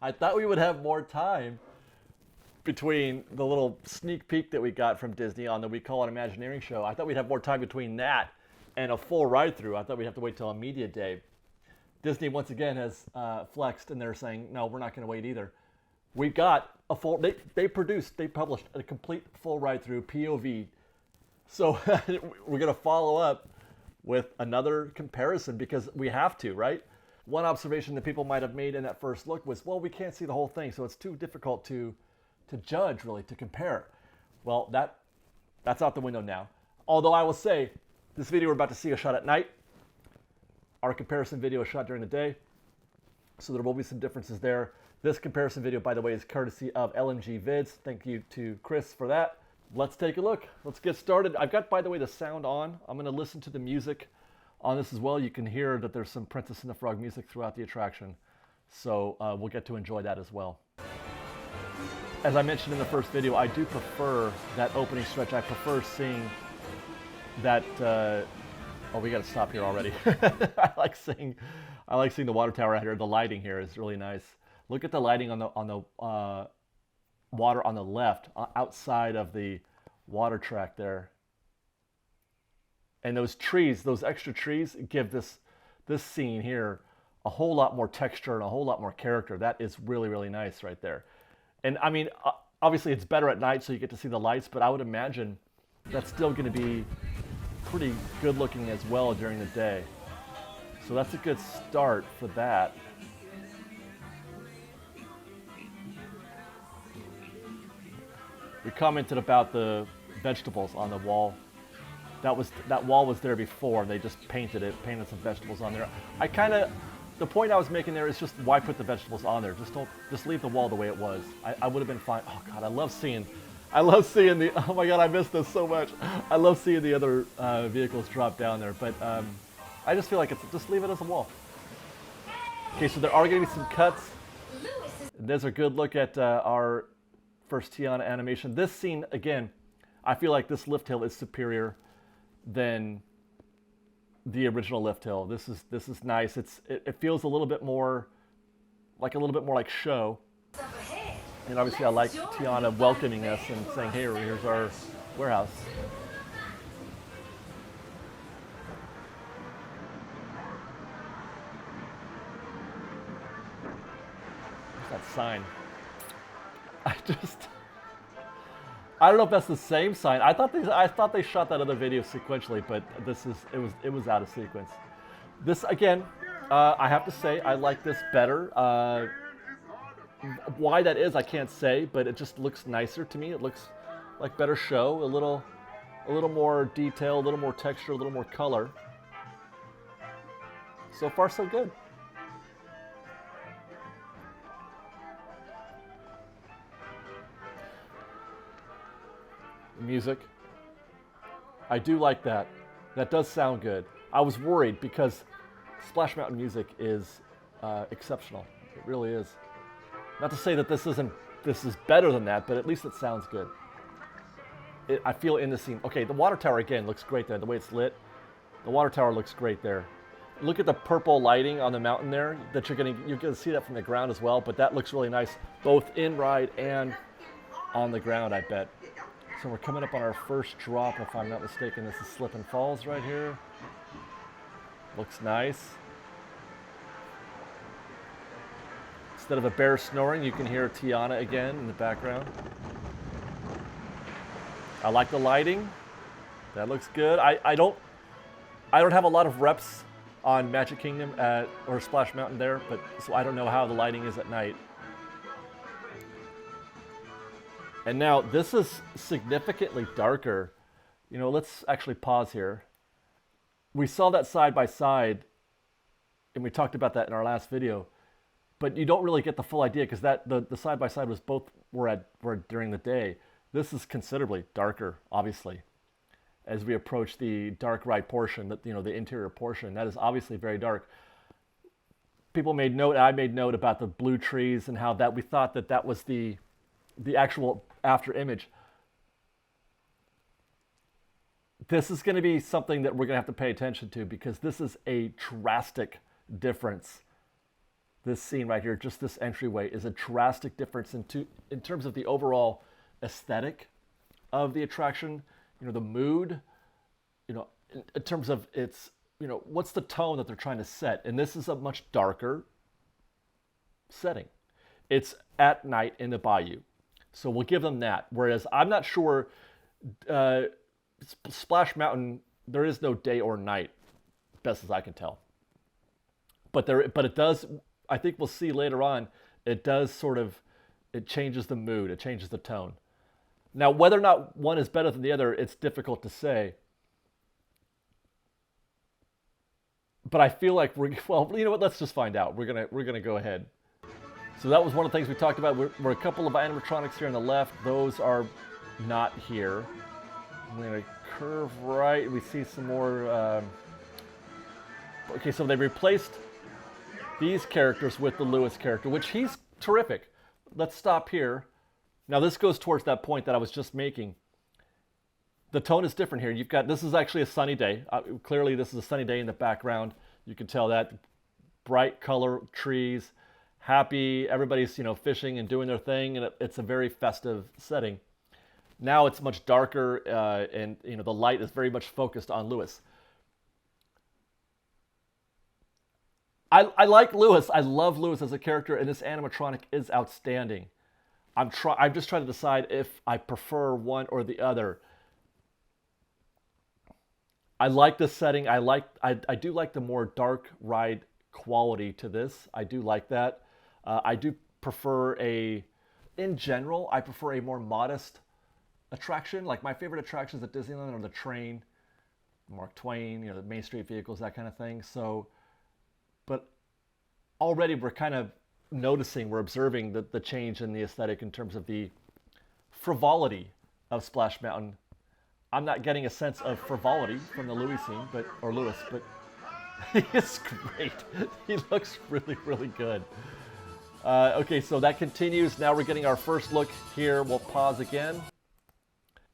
I thought we would have more time between the little sneak peek that we got from Disney on the We Call It Imagineering show. I thought we'd have more time between that and a full ride through. I thought we'd have to wait till a media day. Disney once again has flexed, and they're saying, no, we're not going to wait either. We got a full, they published a complete full ride through POV. So we're going to follow up with another comparison because we have to, right? One observation that people might have made in that first look was, well, we can't see the whole thing, so it's too difficult to judge, really, to compare. Well, that's out the window now. Although I will say, this video we're about to see is shot at night. Our comparison video is shot during the day, so there will be some differences there. This comparison video, by the way, is courtesy of LMG Vids. Thank you to Chris for that. Let's take a look. Let's get started. I've got, by the way, the sound on. I'm going to listen to the music on this as well. You can hear that there's some Princess and the Frog music throughout the attraction, so we'll get to enjoy that as well. As I mentioned in the first video, I do prefer that opening stretch. I prefer seeing that. Oh, we got to stop here already. I like seeing the water tower out here. The lighting here is really nice. Look at the lighting on the water on the left, outside of the water track there. And those trees, those extra trees, give this scene here a whole lot more texture and a whole lot more character. That is really, really nice right there. And I mean, obviously it's better at night, so you get to see the lights, but I would imagine that's still going to be pretty good looking as well during the day. So that's a good start for that. We commented about the vegetables on the wall. That wall was there before. They just painted some vegetables on there. The point I was making there is just why put the vegetables on there? Just leave the wall the way it was. I would have been fine. Oh God, I love seeing the, oh my God, I miss this so much. I love seeing the other vehicles drop down there, but I just feel like just leave it as a wall. Okay, so there are going to be some cuts. There's a good look at our first Tiana animation. This scene, again, I feel like this lift hill is superior than the original lift hill. This is nice. It feels a little bit more like show. And obviously I like Tiana welcoming us and saying, hey, here's our warehouse. Where's that sign? I don't know if that's the same sign. I thought they shot that other video sequentially, but it was out of sequence. This again, I have to say I like this better. Why that is, I can't say, but it just looks nicer to me. It looks like better show, a little more detail, a little more texture, a little more color. So far, so good. Music. I do like that. That does sound good. I was worried because Splash Mountain music is exceptional. It really is. Not to say that this is better than that, but at least it sounds good. I feel in the scene. Okay, the water tower again looks great there. The way it's lit, the water tower looks great there. Look at the purple lighting on the mountain there. That you're gonna see that from the ground as well. But that looks really nice, both in ride and on the ground, I bet. So we're coming up on our first drop, if I'm not mistaken. This is Slip and Falls right here. Looks nice. Instead of a bear snoring, you can hear Tiana again in the background. I like the lighting. That looks good. I don't have a lot of reps on Magic Kingdom or Splash Mountain there, but so I don't know how the lighting is at night. And now this is significantly darker. You know, let's actually pause here. We saw that side by side, and we talked about that in our last video, but you don't really get the full idea because the side by side were during the day. This is considerably darker, obviously, as we approach the dark ride portion, the interior portion. That is obviously very dark. People made note, I made note about the blue trees and how we thought that was the actual after image. This is going to be something that we're going to have to pay attention to because this is a drastic difference this scene right here, just this entryway, is a drastic difference in terms of the overall aesthetic of the attraction. The mood, in terms of its, what's the tone that they're trying to set. And this is a much darker setting. It's at night in the bayou. So we'll give them that. Whereas I'm not sure, Splash Mountain, there is no day or night, best as I can tell. But it does, I think we'll see later on, it does it changes the mood, it changes the tone. Now, whether or not one is better than the other, it's difficult to say. But I feel like let's just find out. We're gonna go ahead. So that was one of the things we talked about. We're a couple of animatronics here on the left. Those are not here. I'm gonna curve right. We see some more. Okay, so they replaced these characters with the Lewis character, which he's terrific. Let's stop here. Now this goes towards that point that I was just making. The tone is different here. This is actually a sunny day. Clearly this is a sunny day in the background. You can tell that. Bright color, trees, happy, everybody's fishing and doing their thing, and it's a very festive setting. Now it's much darker, and the light is very much focused on Lewis. I like Lewis. I love Lewis as a character, and this animatronic is outstanding. I'm just trying to decide if I prefer one or the other. I like this setting. I do like the more dark ride quality to this. I do like that. I do prefer in general, I prefer a more modest attraction. Like my favorite attractions at Disneyland are the train, Mark Twain, the Main Street vehicles, that kind of thing. So, but already we're kind of we're observing the change in the aesthetic in terms of the frivolity of Splash Mountain. I'm not getting a sense of frivolity from the Lewis scene, but he is great. He looks really, really good. Okay, so that continues. Now we're getting our first look here. We'll pause again.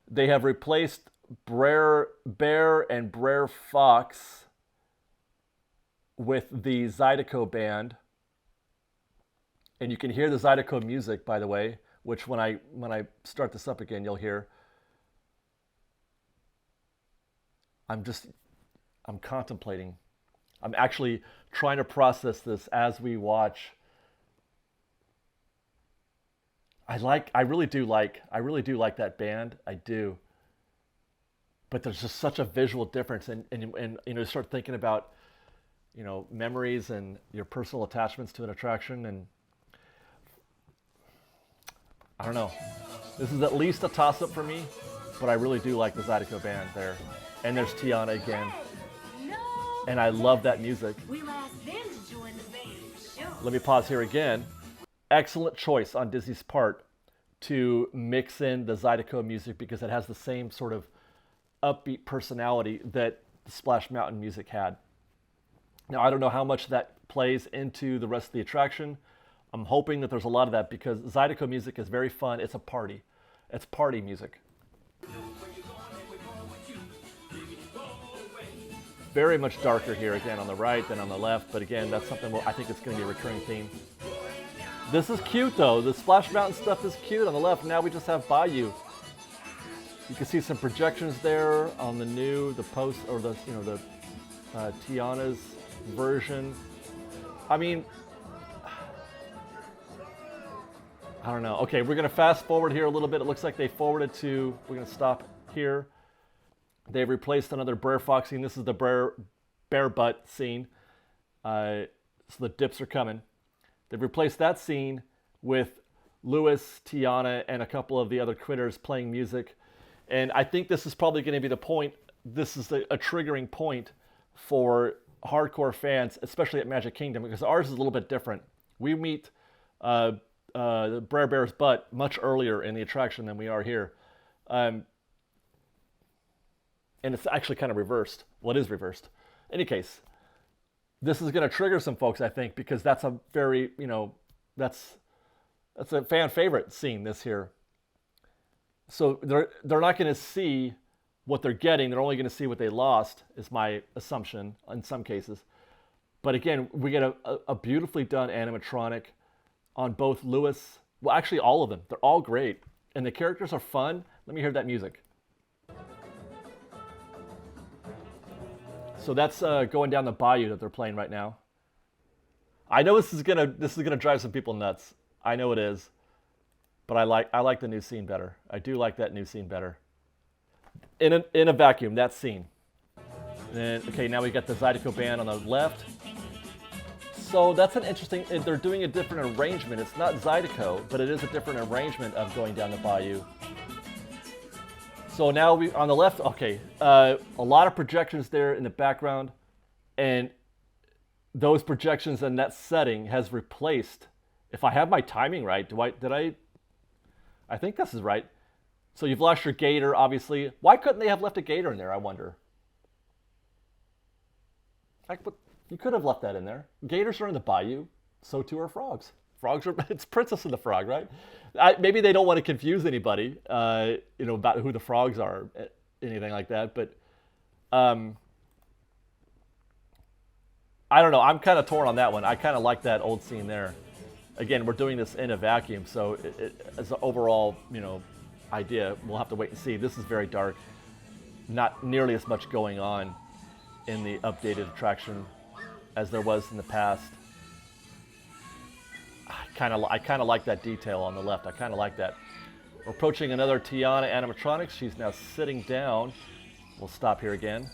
They have replaced Brer Bear and Brer Fox with the Zydeco band. And you can hear the Zydeco music, by the way, which when I start this up again, you'll hear. I'm contemplating. I'm actually trying to process this as we watch. I really do like that band. I do. But there's just such a visual difference, and you start thinking about memories and your personal attachments to an attraction, and I don't know. This is at least a toss-up for me, but I really do like the Zydeco band there. And there's Tiana again. And I love that music. Let me pause here again. Excellent choice on Disney's part to mix in the Zydeco music because it has the same sort of upbeat personality that the Splash Mountain music had. Now, I don't know how much that plays into the rest of the attraction. I'm hoping that there's a lot of that because Zydeco music is very fun. It's a party. It's party music. Very much darker here again on the right than on the left, but again, that's something I think it's going to be a recurring theme. This is cute though. The Splash Mountain stuff is cute on the left. Now we just have Bayou. You can see some projections there on the post or the Tiana's version. I mean, I don't know. Okay, we're going to fast forward here a little bit. It looks like they forwarded to. We're going to stop here. They've replaced another Brer Fox scene. This is the bear butt scene. So the dips are coming. They've replaced that scene with Lewis, Tiana, and a couple of the other critters playing music. And I think this is probably going to be the point. This is a triggering point for hardcore fans, especially at Magic Kingdom, because ours is a little bit different. We meet the Brer Bear's butt much earlier in the attraction than we are here. And it's actually kind of reversed. Well, it is reversed. In any case, this is going to trigger some folks, I think, because that's a very, that's a fan favorite scene, this here. So they're not going to see what they're getting. They're only going to see what they lost, is my assumption in some cases. But again, we get a beautifully done animatronic on both Lewis. Well, actually, all of them. They're all great. And the characters are fun. Let me hear that music. So that's going down the bayou that they're playing right now. I know this is gonna drive some people nuts. I know it is. But I like the new scene better. I do like that new scene better. In a vacuum, that scene. And okay, now we got the Zydeco band on the left. So that's an interesting. They're doing a different arrangement. It's not Zydeco, but it is a different arrangement of going down the bayou. So now we on the left. Okay, a lot of projections there in the background, and those projections and that setting has replaced. If I have my timing right, did I? I think this is right. So you've lost your gator, obviously. Why couldn't they have left a gator in there? I wonder. You could have left that in there. Gators are in the bayou, so too are frogs. Frogs are, it's Princess and the Frog, right? Maybe they don't want to confuse anybody, about who the frogs are, anything like that. But I don't know. I'm kind of torn on that one. I kind of like that old scene there. Again, we're doing this in a vacuum, so as an overall, idea, we'll have to wait and see. This is very dark. Not nearly as much going on in the updated attraction as there was in the past. I kind of like that detail on the left. I kind of like that. We're approaching another Tiana animatronics. She's now sitting down. We'll stop here again.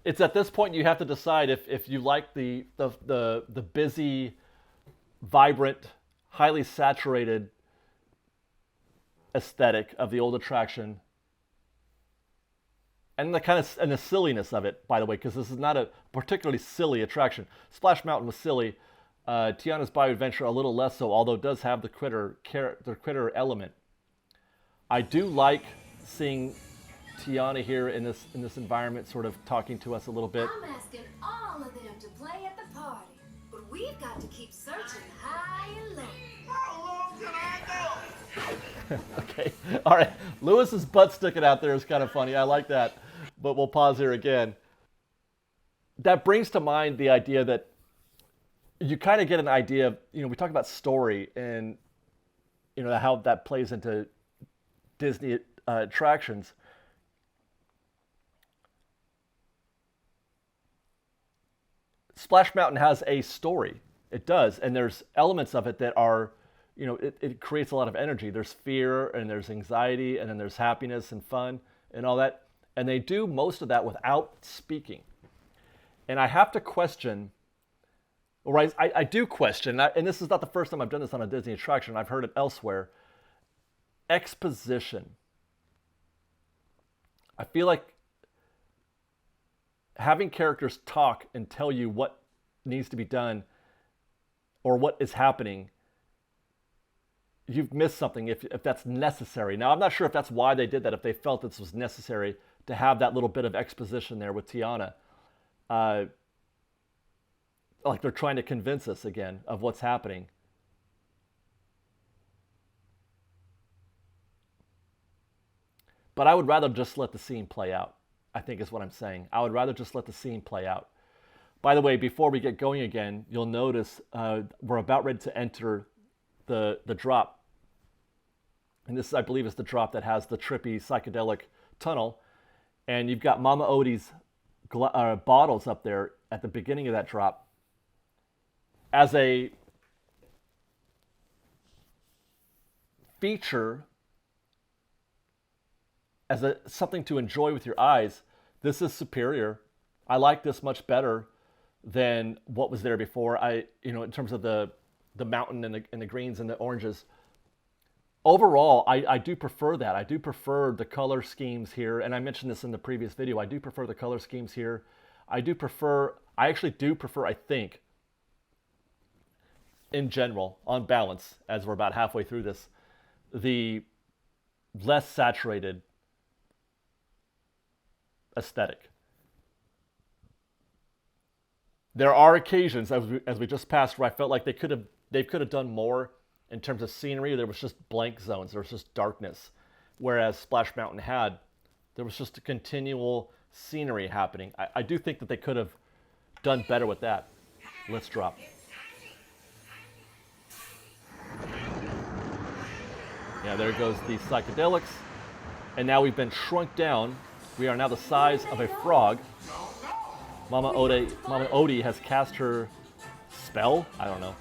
It's at this point you have to decide if you like the busy, vibrant, highly saturated aesthetic of the old attraction, and the silliness of it, by the way, because this is not a particularly silly attraction. Splash Mountain was silly. Tiana's Bayou Adventure a little less so, although it does have the critter element. I do like seeing Tiana here in this environment, sort of talking to us a little bit. I'm asking all of them to play at the party, but we've got to keep searching high and low. How low can I go? Okay, all right. Lewis's butt sticking out there is kind of funny. I like that, but we'll pause here again. That brings to mind the idea that you kind of get an idea of, we talk about story and, how that plays into Disney attractions. Splash Mountain has a story. It does, and there's elements of it that are, it creates a lot of energy. There's fear, and there's anxiety, and then there's happiness and fun and all that. And they do most of that without speaking. And I have to question, or I do question, and this is not the first time I've done this on a Disney attraction. I've heard it elsewhere. Exposition. I feel like having characters talk and tell you what needs to be done or what is happening, you've missed something if that's necessary. Now, I'm not sure if that's why they did that, if they felt this was necessary to have that little bit of exposition there with Tiana. Like they're trying to convince us again of what's happening. But I would rather just let the scene play out, I think is what I'm saying. I would rather just let the scene play out. By the way, before we get going again, you'll notice we're about ready to enter the drop. And this, I believe, is the drop that has the trippy psychedelic tunnel. And you've got Mama Odie's bottles up there at the beginning of that drop as a feature, as something to enjoy with your eyes. This is superior. I like this much better than what was there before. In terms of the mountain and the greens and the oranges. Overall, I do prefer that. I do prefer the color schemes here, and I mentioned this in the previous video. I do prefer the color schemes here. I actually do prefer, I think, in general, on balance, as we're about halfway through this, the less saturated aesthetic. There are occasions, as we just passed, where I felt like they could have done more in terms of scenery. There was just blank zones. There was just darkness. Whereas Splash Mountain there was just a continual scenery happening. I do think that they could have done better with that. Let's drop. Yeah, there goes the psychedelics. And now we've been shrunk down. We are now the size of a frog. Mama Odie has cast her spell? I don't know.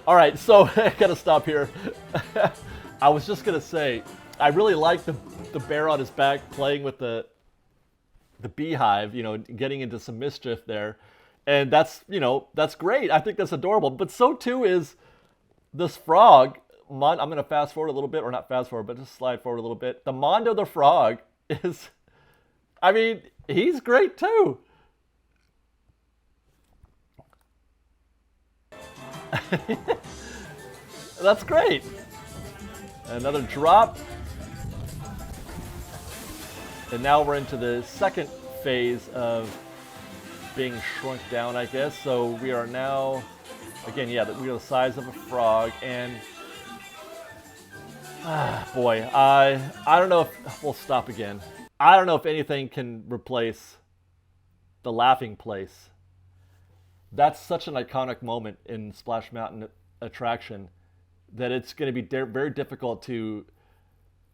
All right, so I gotta stop here. I was just gonna say, I really like the bear on his back playing with the beehive, you know, getting into some mischief there. And that's, you know, that's great. I think that's adorable. But so too is this frog. I'm going to fast forward a little bit, or not fast forward, but just slide forward a little bit. The Mondo the frog is, I mean, he's great too. That's great. Another drop. And now we're into the second phase of being shrunk down, I guess. So we are now, again, yeah, we are the size of a frog, and boy, I don't know if we'll stop again. I don't know if anything can replace the laughing place. That's such an iconic moment in Splash Mountain attraction that it's going to be very difficult to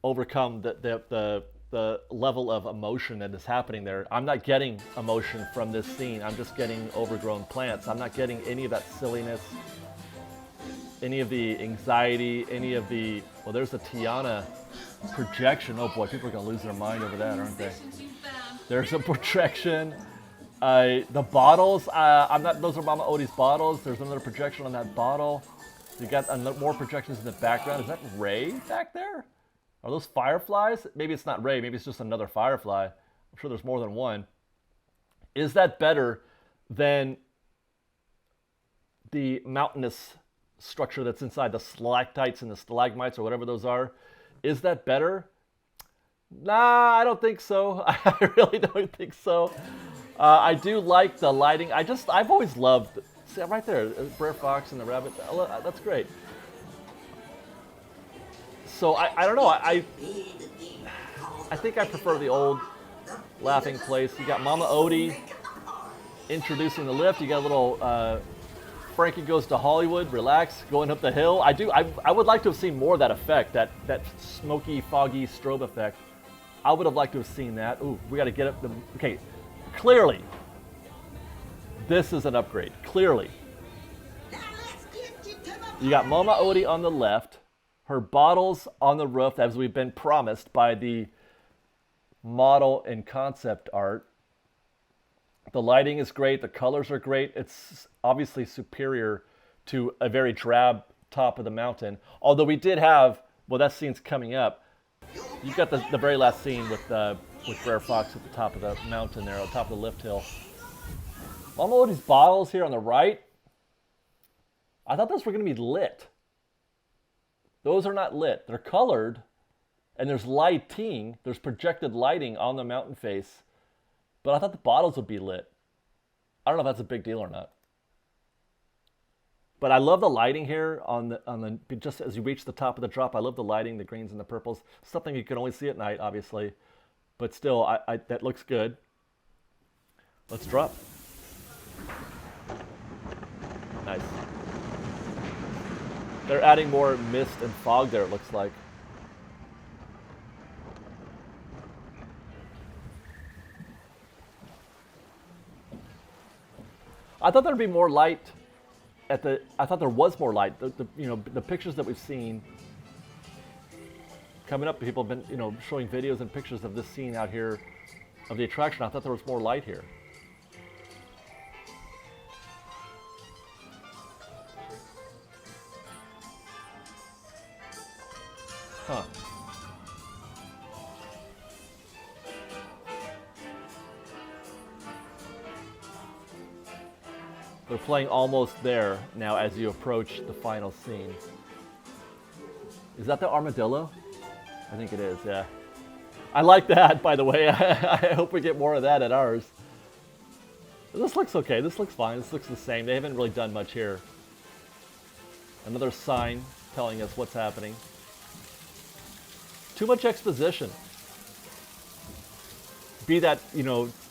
overcome the level of emotion that is happening there. I'm not getting emotion from this scene. I'm just getting overgrown plants. I'm not getting any of that silliness, any of the anxiety, any of the, well, there's the Tiana projection. Oh boy, people are going to lose their mind over that, aren't they? There's a projection. The bottles, those are Mama Odie's bottles. There's another projection on that bottle. You got more projections in the background. Is that Ray back there? Are those fireflies? Maybe it's not Ray. Maybe it's just another firefly. I'm sure there's more than one. Is that better than the mountainous structure that's inside the stalactites and the stalagmites or whatever those are? Is that better? Nah, I don't think so. I really don't think so. I do like the lighting. I've always loved, see right there, Brer Fox and the rabbit. That's great. So I don't know. I think I prefer the old laughing place. You got Mama Odie introducing the lift. You got a little Frankie Goes to Hollywood, relax, going up the hill. I would like to have seen more of that effect, that smoky, foggy strobe effect. I would have liked to have seen that. Ooh, we got to get up the. Okay, clearly, this is an upgrade. Clearly, you got Mama Odie on the left. Her bottles on the roof, as we've been promised by the model and concept art. The lighting is great. The colors are great. It's obviously superior to a very drab top of the mountain. Although we did have, well, that scene's coming up. You've got the very last scene with Brer Fox at the top of the mountain there, on top of the lift hill. Mama Odie's bottles here on the right. I thought those were going to be lit. Those are not lit. They're colored, and there's lighting. There's projected lighting on the mountain face. But I thought the bottles would be lit. I don't know if that's a big deal or not. But I love the lighting here on the just as you reach the top of the drop. I love the lighting, the greens and the purples. Something you can only see at night, obviously. But still, that looks good. Let's drop. Nice. They're adding more mist and fog there, it looks like. I thought there'd be more light I thought there was more light. The pictures that we've seen coming up, people have been, showing videos and pictures of this scene out here of the attraction. I thought there was more light here. Huh. They're playing Almost There now as you approach the final scene. Is that the armadillo? I think it is, yeah. I like that, by the way. I hope we get more of that at ours. This looks okay. This looks fine. This looks the same. They haven't really done much here. Another sign telling us what's happening. Too much exposition. Be that,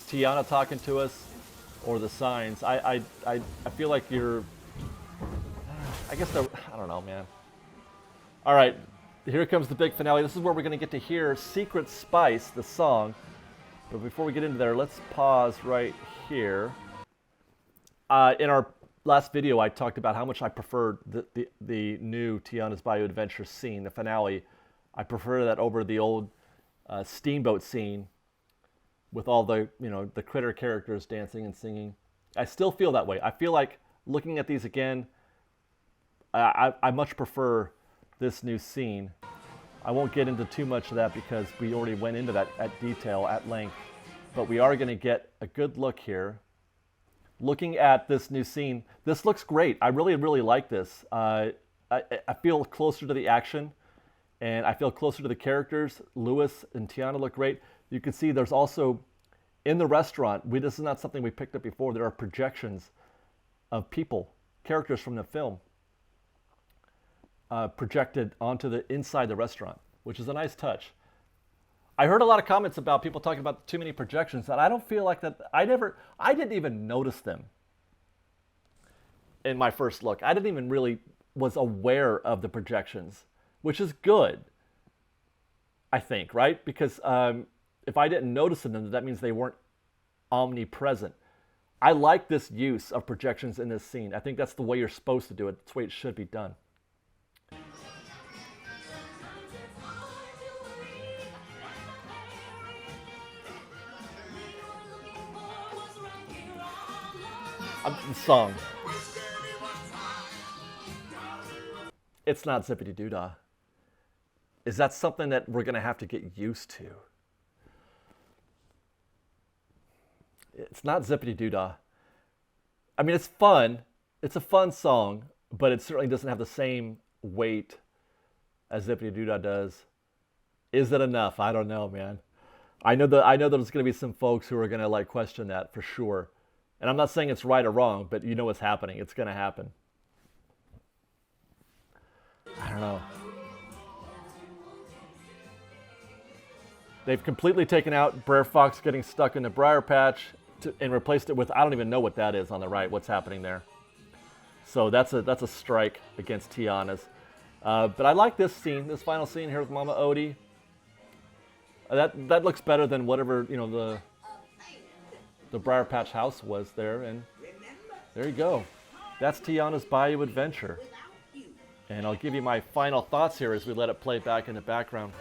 Tiana talking to us or the signs. I feel like you're, I guess I don't know, man. All right, here comes the big finale. This is where we're going to get to hear Secret Spice, the song. But before we get into there, let's pause right here. In our last video, I talked about how much I preferred the new Tianas Bayou Adventure scene, the finale. I prefer that over the old steamboat scene with all the, the critter characters dancing and singing. I still feel that way. I feel like looking at these again, I much prefer this new scene. I won't get into too much of that because we already went into that at detail, at length. But we are going to get a good look here. Looking at this new scene, this looks great. I really, really like this. I feel closer to the action, and I feel closer to the characters. Lewis and Tiana look great. You can see there's also, in the restaurant, this is not something we picked up before, there are projections of people, characters from the film, projected onto the inside the restaurant, which is a nice touch. I heard a lot of comments about people talking about too many projections, and I don't feel like that. I didn't even notice them in my first look. I didn't even really was aware of the projections, which is good, I think, right? Because if I didn't notice them, that means they weren't omnipresent. I like this use of projections in this scene. I think that's the way you're supposed to do it. That's the way it should be done. The song. It's not Zippity Doodah. Is that something that we're going to have to get used to? It's not Zippity Doodah. I mean, it's fun. It's a fun song, but it certainly doesn't have the same weight as Zippity Doodah does. Is it enough? I don't know, man. I know there's going to be some folks who are going to question that for sure. And I'm not saying it's right or wrong, but you know what's happening. It's going to happen. I don't know. They've completely taken out Brer Fox getting stuck in the briar patch and replaced it with, I don't even know what that is on the right, what's happening there. So that's a strike against Tiana's. But I like this scene, this final scene here with Mama Odie. That looks better than whatever, the Briar Patch house was there, and there you go. That's Tiana's Bayou Adventure. And I'll give you my final thoughts here as we let it play back in the background.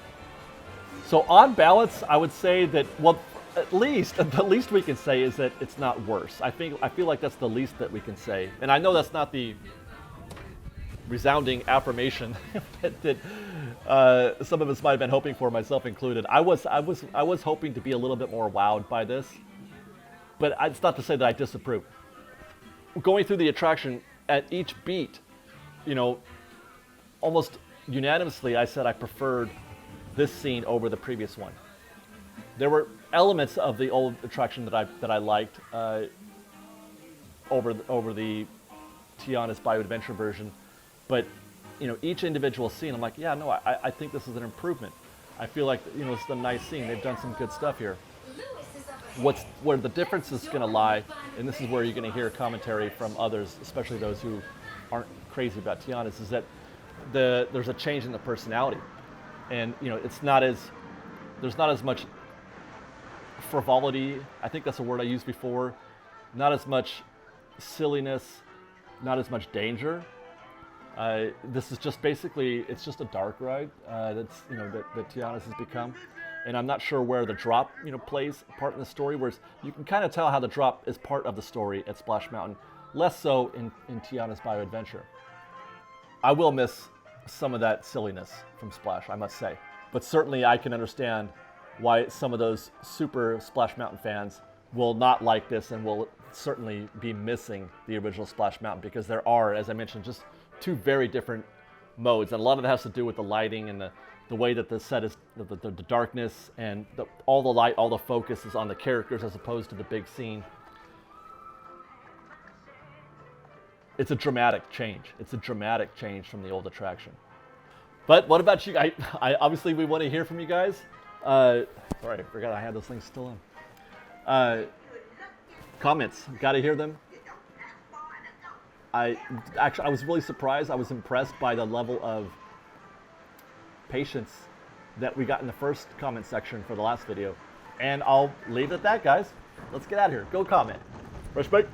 So on balance, I would say that, well, the least we can say is that it's not worse. I feel like that's the least that we can say. And I know that's not the resounding affirmation that some of us might have been hoping for, myself included. I was hoping to be a little bit more wowed by this. But it's not to say that I disapprove. Going through the attraction, at each beat, almost unanimously, I said I preferred this scene over the previous one. There were elements of the old attraction that I liked over the Tiana's Bayou Adventure version, but each individual scene, I'm like, yeah, no, I think this is an improvement. I feel like this is a nice scene. They've done some good stuff here. Where the difference is going to lie, and this is where you're going to hear commentary from others, especially those who aren't crazy about Tiana's, is that there's a change in the personality, and there's not as much frivolity. I think that's a word I used before. Not as much silliness, not as much danger. This is just basically, it's just a dark ride that Tiana's has become. And I'm not sure where the drop, plays a part in the story, whereas you can kind of tell how the drop is part of the story at Splash Mountain, less so in Tiana's Bayou Adventure. I will miss some of that silliness from Splash, I must say. But certainly I can understand why some of those super Splash Mountain fans will not like this and will certainly be missing the original Splash Mountain, because there are, as I mentioned, just two very different modes. And a lot of it has to do with the lighting and the way that the set is, the darkness, and all the light, all the focus is on the characters as opposed to the big scene. It's a dramatic change. It's a dramatic change from the old attraction. But what about you? Obviously we want to hear from you guys. Sorry, I forgot I had those things still Comments, gotta hear them. I was really surprised. I was impressed by the level of patience that we got in the first comment section for the last video. And I'll leave it at that, guys. Let's get out of here. Go comment. Respect.